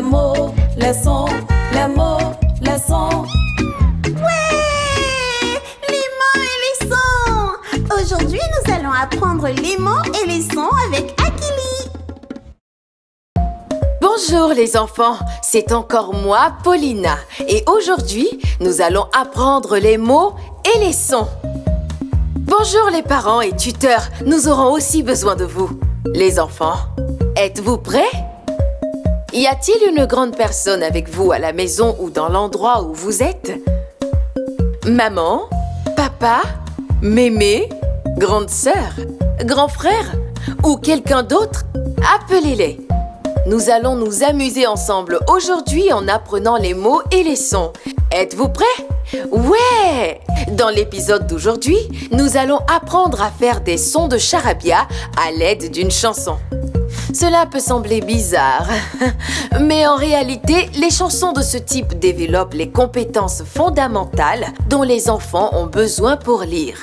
mots, leçons, les mots, leçons. Ouais! Les mots et les sons! Aujourd'hui, nous allons apprendre les mots et les sons avec Akili. Bonjour les enfants, c'est encore moi, Paulina. Et aujourd'hui, nous allons apprendre les mots et les sons. Bonjour les parents et tuteurs, nous aurons aussi besoin de vous. Les enfants, êtes-vous prêts? Y a-t-il une grande personne avec vous à la maison ou dans l'endroit où vous êtes? Maman, papa, mémé, grande sœur, grand frère ou quelqu'un d'autre? Appelez-les. Nous allons nous amuser ensemble aujourd'hui en apprenant les mots et les sons. Êtes-vous prêts? Ouais! Dans l'épisode d'aujourd'hui, nous allons apprendre à faire des sons de charabia à l'aide d'une chanson. Cela peut sembler bizarre, mais en réalité, les chansons de ce type développent les compétences fondamentales dont les enfants ont besoin pour lire.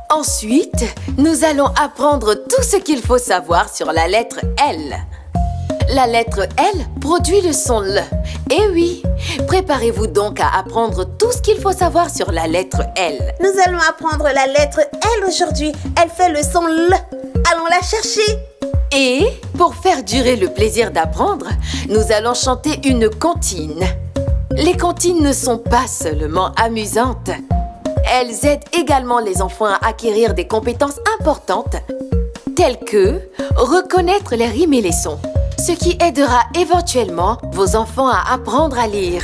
Ensuite, nous allons apprendre tout ce qu'il faut savoir sur la lettre L. La lettre L produit le son L. Eh oui, préparez-vous donc à apprendre tout ce qu'il faut savoir sur la lettre L. Nous allons apprendre la lettre L aujourd'hui. Elle fait le son L. Allons la chercher. Et pour faire durer le plaisir d'apprendre, nous allons chanter une comptine. Les comptines ne sont pas seulement amusantes. Elles aident également les enfants à acquérir des compétences importantes, telles que reconnaître les rimes et les sons, ce qui aidera éventuellement vos enfants à apprendre à lire.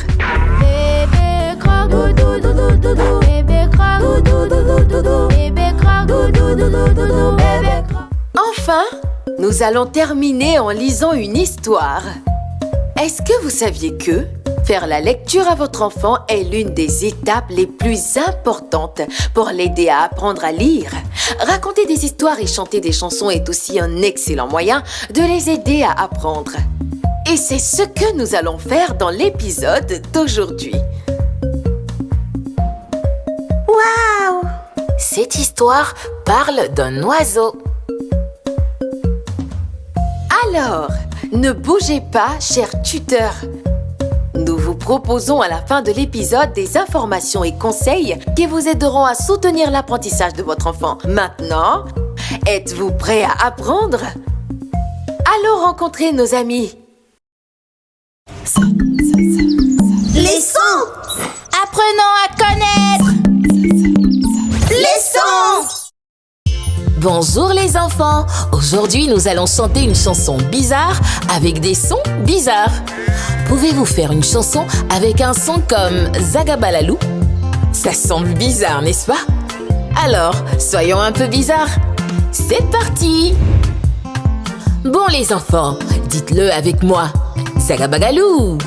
Bébé croque, doudou, doudou, doudou. Bébé croque, doudou, doudou, doudou. Bébé croque, doudou, doudou, doudou. Bébé croque. Enfin, nous allons terminer en lisant une histoire. Est-ce que vous saviez que faire la lecture à votre enfant est l'une des étapes les plus importantes pour l'aider à apprendre à lire? Raconter des histoires et chanter des chansons est aussi un excellent moyen de les aider à apprendre. Et c'est ce que nous allons faire dans l'épisode d'aujourd'hui. Waouh! Cette histoire parle d'un oiseau. Alors, ne bougez pas, chers tuteurs. Nous vous proposons à la fin de l'épisode des informations et conseils qui vous aideront à soutenir l'apprentissage de votre enfant. Maintenant, êtes-vous prêts à apprendre? Allons rencontrer nos amis. Les sons! Apprenons à connaître. Les sons! Bonjour les enfants! Aujourd'hui, nous allons chanter une chanson bizarre avec des sons bizarres. Pouvez-vous faire une chanson avec un son comme Zagabalalou? Ça semble bizarre, n'est-ce pas? Alors, soyons un peu bizarres. C'est parti! Bon les enfants, dites-le avec moi. Zagabagalou!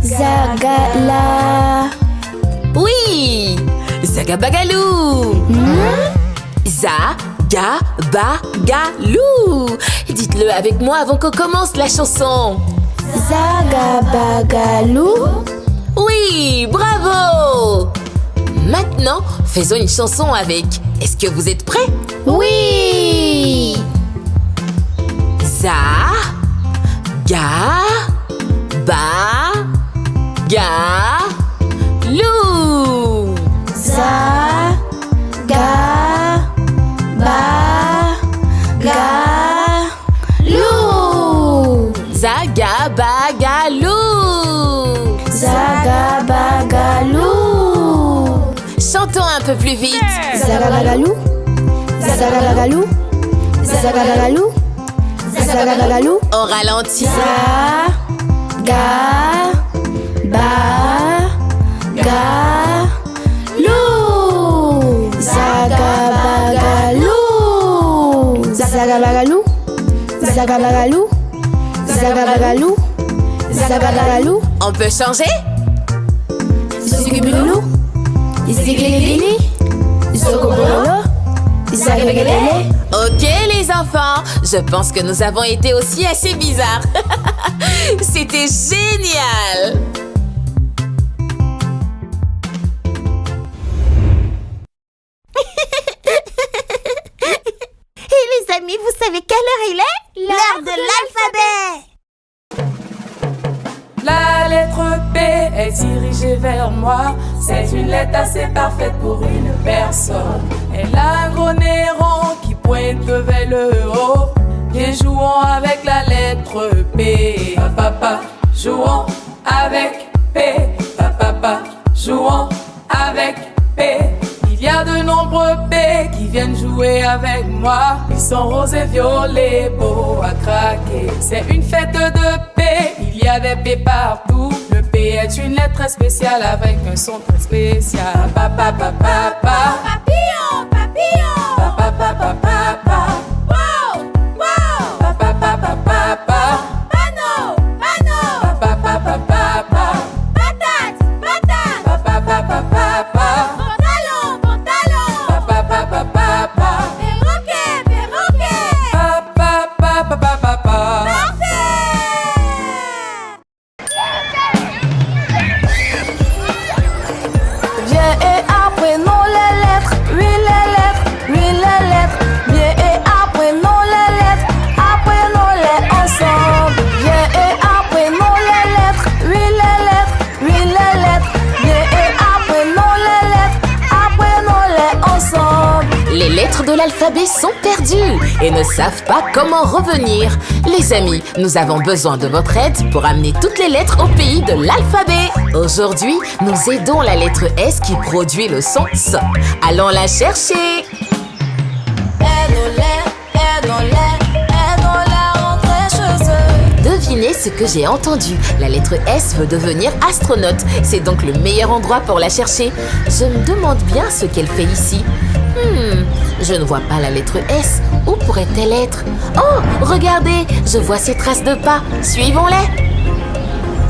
Zagala. Oui! Zagabagalou! Zagabagalou! Dites-le avec moi avant qu'on commence la chanson. Zagabagalou. Oui, bravo! Maintenant, faisons une chanson avec. Est-ce que vous êtes prêts? Oui. Zagabagalou! Zagabagalou. Zagabagalou! Zagabagalou. Chantons un peu plus vite. Zagabagalou. Zagabagalou. Zagabagalou. Zagabagalou. On ralentit. Zagabagalou. Zagabagalou. Zagabagalou. Zagabagalou. On peut changer? Zugubulou. Zigligili. Zogobololo. Zagabagalele. Ok les enfants, je pense que nous avons été aussi assez bizarres. C'était génial! amis, vous savez quelle heure il est? L'heure de l'alphabet. La lettre P est dirigée vers moi. C'est une lettre assez parfaite pour une personne. Elle a un gros nez rond qui pointe vers le haut. Viens, jouons avec la lettre P. Papa, jouons avec P. Papa, jouons avec P. Il y a de nombreux P qui viennent jouer avec moi. Ils sont roses et violets, beaux à craquer. C'est une fête de P, il y a des P partout. Le P est une lettre très spéciale avec un son très spécial. Papa, papa, papa. Papillon, papillon. Papa, papa, papa. Wow, wow. Papa, papa, papa. Pano, pano. Papa, papa, papa. Patate, patate. Papa, papa, papa. Pantalon, pantalon. Papa, papa, papa. Perroquet, perroquet. Papa, papa, papa, papa. Viens et apprenons les lettres, oui les lettres, oui les lettres. Viens et apprenons les lettres, apprenons-les ensemble. Viens et apprenons les lettres, oui les lettres, oui les lettres. Viens et apprenons les lettres, apprenons-les ensemble. Les lettres de l'alphabet sont perdues et ne savent pas comment revenir. Les amis, nous avons besoin de votre aide pour amener toutes les lettres au pays de l'alphabet. Aujourd'hui, nous aidons la lettre S qui produit le son S. Allons la chercher. Aidons-les rentrer chez eux. Devinez ce que j'ai entendu. La lettre S veut devenir astronaute. C'est donc le meilleur endroit pour la chercher. Je me demande bien ce qu'elle fait ici. Je ne vois pas la lettre S. Où pourrait-elle être? Oh, regardez, je vois ses traces de pas. Suivons-les.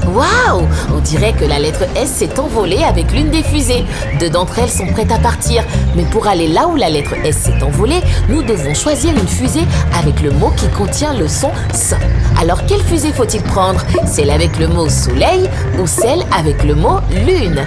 Waouh! On dirait que la lettre S s'est envolée avec l'une des fusées. Deux d'entre elles sont prêtes à partir. Mais pour aller là où la lettre S s'est envolée, nous devons choisir une fusée avec le mot qui contient le son S. Alors, quelle fusée faut-il prendre? Celle avec le mot soleil ou celle avec le mot lune?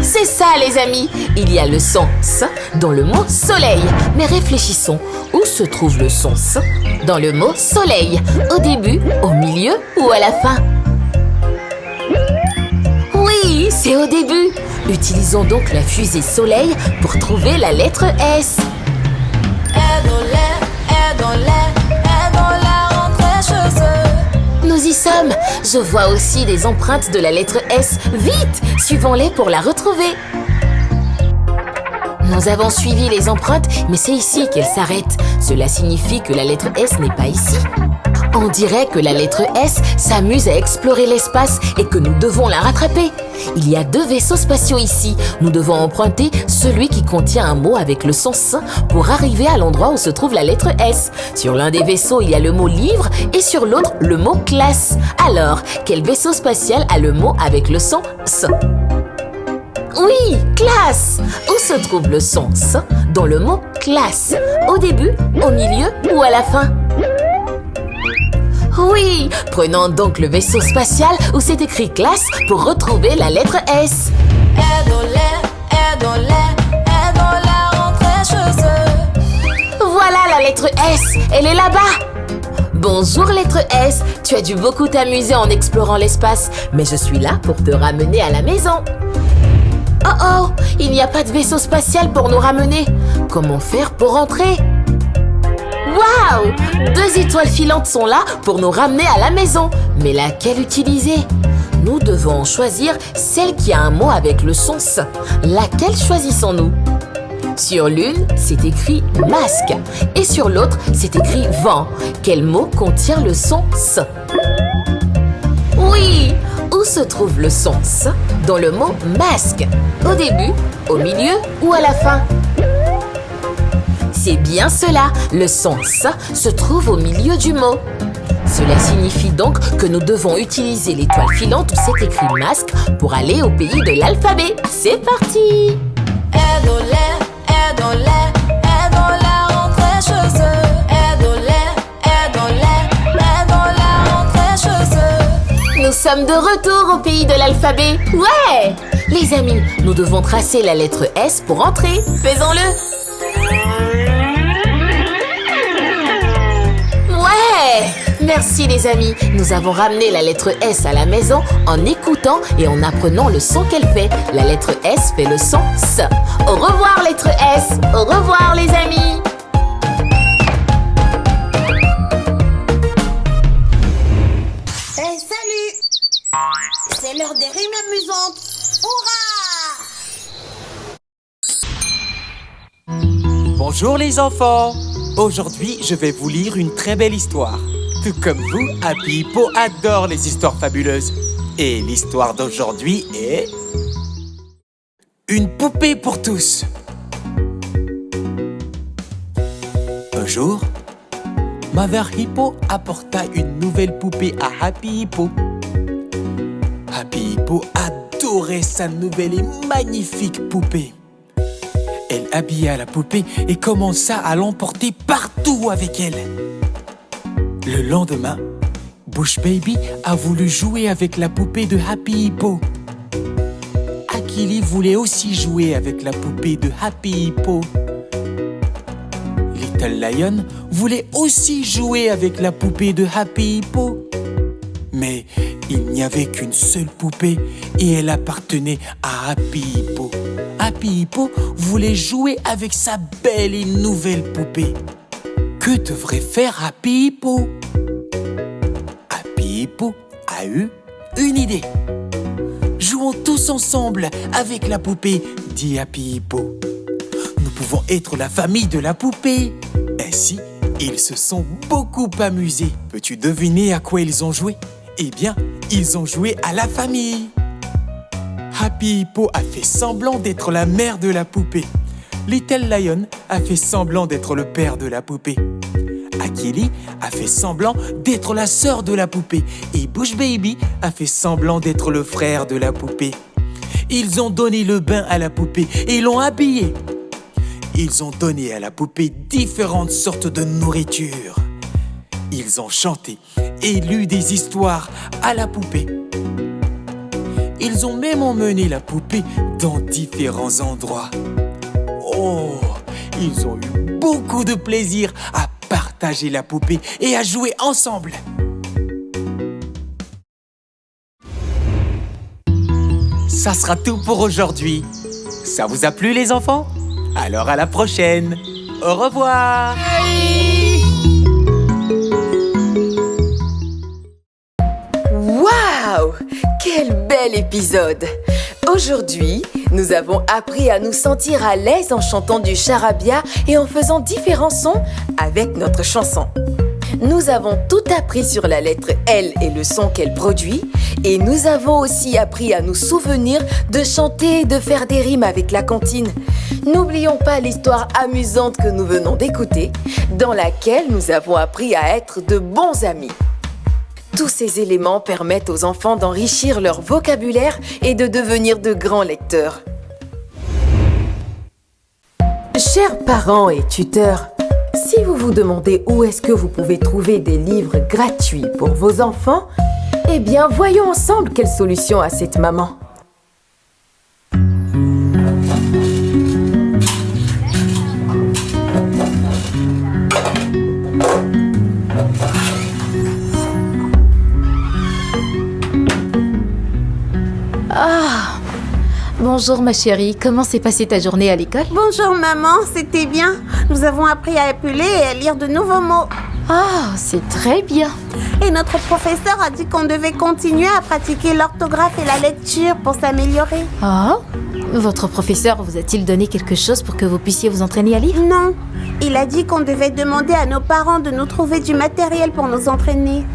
C'est ça, les amis! Il y a le son S dans le mot soleil. Mais réfléchissons, où se trouve le son S dans le mot soleil? Au début, au milieu ou à la fin? Oui, c'est au début. Utilisons donc la fusée soleil pour trouver la lettre S. Aidons-les rentrer chez eux. Nous y sommes. Je vois aussi des empreintes de la lettre S. Vite, suivons-les pour la retrouver. Nous avons suivi les empreintes, mais c'est ici qu'elles s'arrêtent. Cela signifie que la lettre S n'est pas ici. On dirait que la lettre S s'amuse à explorer l'espace et que nous devons la rattraper. Il y a deux vaisseaux spatiaux ici. Nous devons emprunter celui qui contient un mot avec le son S pour arriver à l'endroit où se trouve la lettre S. Sur l'un des vaisseaux, il y a le mot livre et sur l'autre, le mot classe. Alors, quel vaisseau spatial a le mot avec le son S? Oui, classe! Où se trouve le son S dans le mot classe? Au début, au milieu ou à la fin? Oui, prenons donc le vaisseau spatial où c'est écrit classe pour retrouver la lettre S. Aidons-les rentrer chez eux. Voilà la lettre S, elle est là-bas. Bonjour lettre S, tu as dû beaucoup t'amuser en explorant l'espace, mais je suis là pour te ramener à la maison. Oh, il n'y a pas de vaisseau spatial pour nous ramener. Comment faire pour rentrer? Waouh! 2 étoiles filantes sont là pour nous ramener à la maison. Mais laquelle utiliser? Nous devons en choisir celle qui a un mot avec le son S. Laquelle choisissons-nous? Sur l'une, c'est écrit masque. Et sur l'autre, c'est écrit vent. Quel mot contient le son S? Oui! Où se trouve le son S dans le mot masque? Au début, au milieu ou à la fin? C'est bien cela, le son S se trouve au milieu du mot. Cela signifie donc que nous devons utiliser l'étoile filante où c'est écrit masque pour aller au pays de l'alphabet. C'est parti! Aidons-les rentrer chez eux. Aidons-les rentrer chez eux. Nous sommes de retour au pays de l'alphabet. Ouais! Les amis, nous devons tracer la lettre S pour entrer. Faisons-le! Merci les amis, nous avons ramené la lettre S à la maison en écoutant et en apprenant le son qu'elle fait. La lettre S fait le son S. Au revoir lettre S, au revoir les amis. Salut! C'est l'heure des rimes amusantes. Hurrah! Bonjour les enfants. Aujourd'hui, je vais vous lire une très belle histoire. Tout comme vous, Happy Hippo adore les histoires fabuleuses. Et l'histoire d'aujourd'hui est... Une poupée pour tous. Un jour, Mother Hippo apporta une nouvelle poupée à Happy Hippo. Happy Hippo adorait sa nouvelle et magnifique poupée. Elle habilla la poupée et commença à l'emporter partout avec elle. Le lendemain, Bush Baby a voulu jouer avec la poupée de Happy Hippo. Akili voulait aussi jouer avec la poupée de Happy Hippo. Little Lion voulait aussi jouer avec la poupée de Happy Hippo. Mais il n'y avait qu'une seule poupée et elle appartenait à Happy Hippo. Happy Hippo voulait jouer avec sa belle et nouvelle poupée. Que devrait faire Happy Hippo? Happy Hippo a eu une idée. Jouons tous ensemble avec la poupée, dit Happy Hippo. Nous pouvons être la famille de la poupée. Ainsi, ils se sont beaucoup amusés. Peux-tu deviner à quoi ils ont joué? Eh bien, ils ont joué à la famille. Happy Hippo a fait semblant d'être la mère de la poupée. Little Lion a fait semblant d'être le père de la poupée. Akili a fait semblant d'être la sœur de la poupée. Et Bush Baby a fait semblant d'être le frère de la poupée. Ils ont donné le bain à la poupée et l'ont habillée. Ils ont donné à la poupée différentes sortes de nourriture. Ils ont chanté et lu des histoires à la poupée. Ils ont même emmené la poupée dans différents endroits. Oh, ils ont eu beaucoup de plaisir à partager la poupée et à jouer ensemble. Ça sera tout pour aujourd'hui. Ça vous a plu les enfants? Alors à la prochaine. Au revoir. Waouh! Quel bel épisode! Aujourd'hui, nous avons appris à nous sentir à l'aise en chantant du charabia et en faisant différents sons avec notre chanson. Nous avons tout appris sur la lettre L et le son qu'elle produit. Et nous avons aussi appris à nous souvenir de chanter et de faire des rimes avec la comptine. N'oublions pas l'histoire amusante que nous venons d'écouter, dans laquelle nous avons appris à être de bons amis. Tous ces éléments permettent aux enfants d'enrichir leur vocabulaire et de devenir de grands lecteurs. Chers parents et tuteurs, si vous vous demandez où est-ce que vous pouvez trouver des livres gratuits pour vos enfants, eh bien, voyons ensemble quelle solution a cette maman. Bonjour ma chérie, comment s'est passée ta journée à l'école? Bonjour maman, c'était bien. Nous avons appris à épeler et à lire de nouveaux mots. Ah, c'est très bien. Et notre professeur a dit qu'on devait continuer à pratiquer l'orthographe et la lecture pour s'améliorer. Ah, votre professeur vous a-t-il donné quelque chose pour que vous puissiez vous entraîner à lire? Non, il a dit qu'on devait demander à nos parents de nous trouver du matériel pour nous entraîner.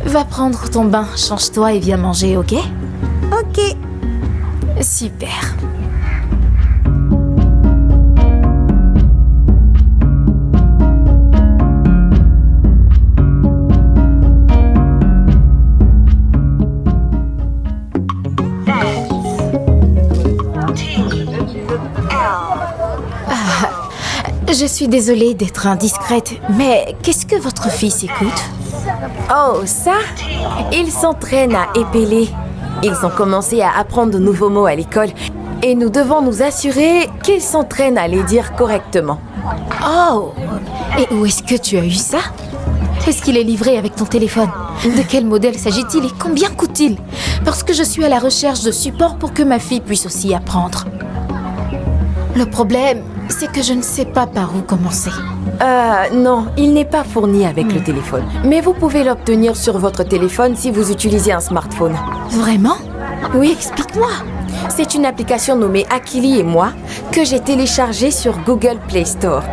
Va prendre ton bain, change-toi et viens manger, ok? Ok. Super. Je suis désolée d'être indiscrète, mais qu'est-ce que votre fils écoute? Oh, ça? Ils s'entraînent à épeler. Ils ont commencé à apprendre de nouveaux mots à l'école et nous devons nous assurer qu'ils s'entraînent à les dire correctement. Oh, Et où est-ce que tu as eu ça? Est-ce qu'il est livré avec ton téléphone? De quel modèle s'agit-il et combien coûte-t-il? Parce que je suis à la recherche de support pour que ma fille puisse aussi apprendre. Le problème, c'est que je ne sais pas par où commencer. Non, il n'est pas fourni avec le téléphone. Mais vous pouvez l'obtenir sur votre téléphone si vous utilisez un smartphone. Vraiment? Oui, Explique-moi. c'est une application nommée Akili et moi que j'ai téléchargée sur Google Play Store.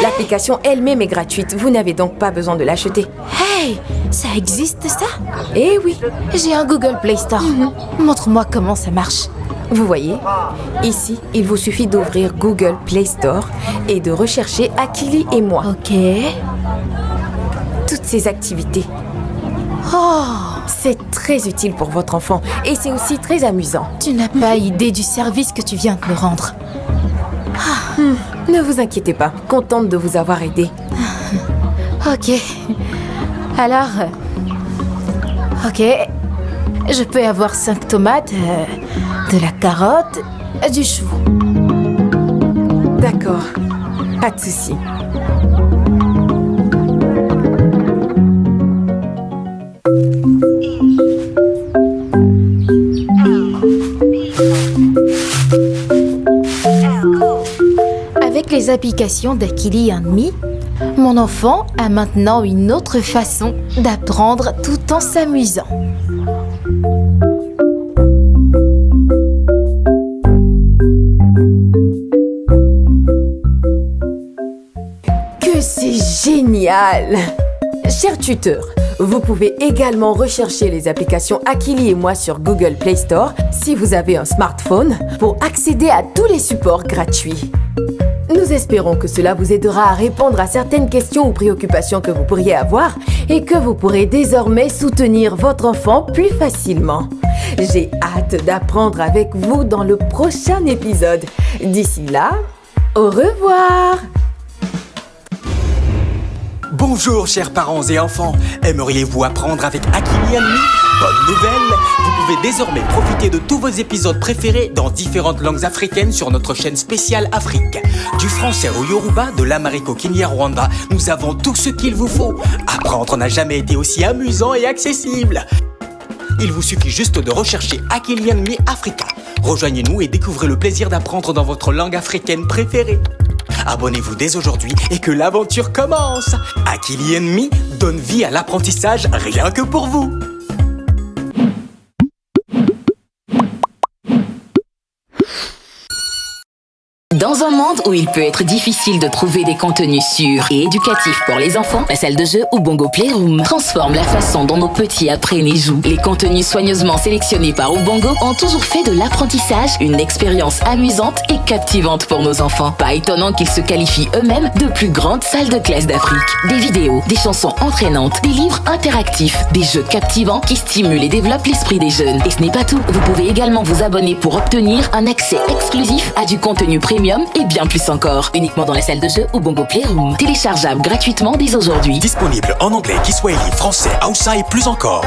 L'application elle-même est gratuite, vous n'avez donc pas besoin de l'acheter. Hey, ça existe ça? Eh oui, J'ai un Google Play Store. Montre-moi comment ça marche. vous voyez, ici, il vous suffit d'ouvrir Google Play Store et de rechercher Akili et moi. Ok. Toutes ces activités. Oh, C'est très utile pour votre enfant et c'est aussi très amusant. tu n'as pas idée du service que tu viens de me rendre. Ne vous inquiétez pas, contente de vous avoir aidé. Ok. Alors... ok. Je peux avoir 5 tomates, de la carotte, du chou. D'accord, pas de souci. Avec les applications d'Akili Me, mon enfant a maintenant une autre façon d'apprendre tout en s'amusant. Que c'est génial! Chers tuteurs, vous pouvez également rechercher les applications Akili et moi sur Google Play Store si vous avez un smartphone pour accéder à tous les supports gratuits. Nous espérons que cela vous aidera à répondre à certaines questions ou préoccupations que vous pourriez avoir et que vous pourrez désormais soutenir votre enfant plus facilement. J'ai hâte d'apprendre avec vous dans le prochain épisode. D'ici là, au revoir! Bonjour chers parents et enfants, aimeriez-vous apprendre avec Akili Me? Bonne nouvelle, vous pouvez désormais profiter de tous vos épisodes préférés dans différentes langues africaines sur notre chaîne spéciale Afrique. Du français au Yoruba, de l'amérique au Kinyarwanda, nous avons tout ce qu'il vous faut. Apprendre n'a jamais été aussi amusant et accessible. Il vous suffit juste de rechercher Akili Me Africa. Rejoignez-nous et découvrez le plaisir d'apprendre dans votre langue africaine préférée. Abonnez-vous dès aujourd'hui et que l'aventure commence. Akili Me donne vie à l'apprentissage rien que pour vous. Dans un monde où il peut être difficile de trouver des contenus sûrs et éducatifs pour les enfants, la salle de jeu ou Ubongo Playroom transforme la façon dont nos petits apprennent et jouent. Les contenus soigneusement sélectionnés par Ubongo ont toujours fait de l'apprentissage une expérience amusante et captivante pour nos enfants. Pas étonnant qu'ils se qualifient eux-mêmes de plus grandes salles de classe d'Afrique. Des vidéos, des chansons entraînantes, des livres interactifs, des jeux captivants qui stimulent et développent l'esprit des jeunes. Et ce n'est pas tout, vous pouvez également vous abonner pour obtenir un accès exclusif à du contenu premium et bien plus encore. Uniquement dans la salle de jeu Ubongo Playroom. Téléchargeable gratuitement dès aujourd'hui. Disponible en anglais, Kiswahili, français, Hausa et plus encore.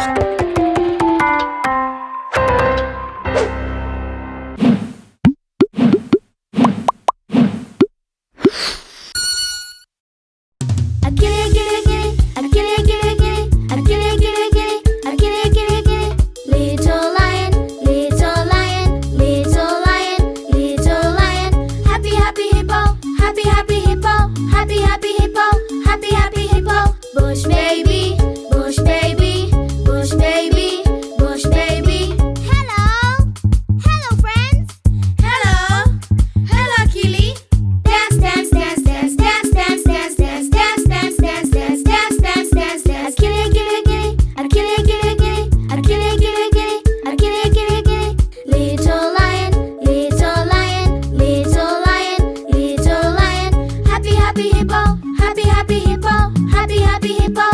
Happy hippo,